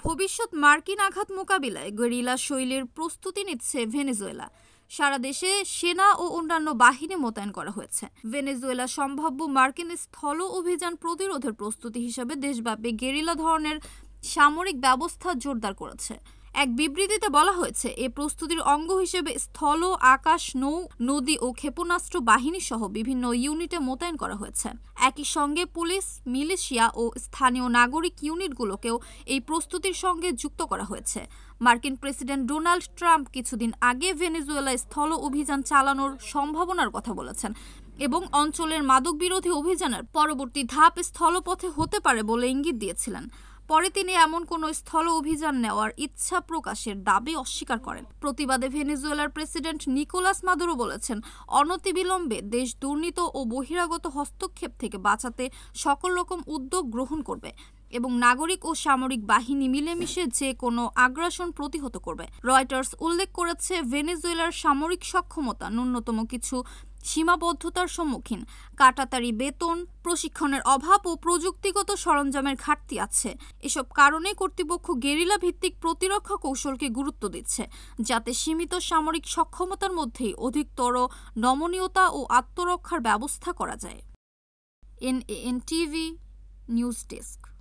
ভবিষ্যৎ মার্কিন আঘাত মোকাবিলায় গেরিলা শৈলীর প্রস্তুতি নিচ্ছে ভেনেজুয়েলা। সারা দেশে সেনা ও অন্যান্য বাহিনী মোতায়েন করা হয়েছে। ভেনেজুয়েলা সম্ভাব্য মার্কিন স্থল অভিযান প্রতিরোধের প্রস্তুতি হিসেবে দেশব্যাপী গেরিলা ধরনের সামরিক ব্যবস্থা জোরদার করেছে। এক বিবৃতিতে বলা হয়েছে, এ প্রস্তুতির অঙ্গ হিসেবে স্থল, আকাশ, নৌ, নদী ও ক্ষেপণাস্ত্র বাহিনী সহ বিভিন্ন ইউনিটে মোতায়েন করা হয়েছে। একই সঙ্গে পুলিশ, মিলিশিয়া ও স্থানীয় নাগরিক ইউনিটগুলোকেও এই প্রস্তুতির সঙ্গে যুক্ত করা হয়েছে। মার্কিন প্রেসিডেন্ট ডোনাল্ড ট্রাম্প কিছুদিন আগে ভেনেজুয়েলায় স্থল অভিযান চালানোর সম্ভাবনার কথা বলেছেন এবং অঞ্চলের মাদক বিরোধী অভিযানের পরবর্তী ধাপ স্থলপথে হতে পারে বলে ইঙ্গিত দিয়েছিলেন। পরে তিনি এমন কোনো স্থল অভিযান নেওয়ার ইচ্ছা প্রকাশের দাবি অস্বীকার করেন। প্রতিবাদে ভেনেজুয়েলার প্রেসিডেন্ট নিকোলাস মাদুরো বলেছেন, অনতিবিলম্বে দেশ দুর্নীতি ও বহিরাগত হস্তক্ষেপ থেকে বাঁচাতে সকল রকম উদ্যোগ গ্রহণ করবে এবং নাগরিক ও সামরিক বাহিনী মিলেমিশে যে কোনো আগ্রাসন প্রতিহত করবে। রয়টার্স উল্লেখ করেছে, ভেনেজুয়েলার সামরিক সক্ষমতা ন্যূনতম কিছু সীমাবদ্ধতার সম্মুখীন। কাটাতারি বেতন, প্রশিক্ষণের অভাব ও প্রযুক্তিগত সরঞ্জামের ঘাটতি আছে। এসব কারণে কর্তৃপক্ষ গেরিলা ভিত্তিক প্রতিরক্ষা কৌশলকে গুরুত্ব দিচ্ছে, যাতে সীমিত সামরিক সক্ষমতার মধ্যেই অধিকতর নমনীয়তা ও আত্মরক্ষার ব্যবস্থা করা যায়। NAN TV news desk.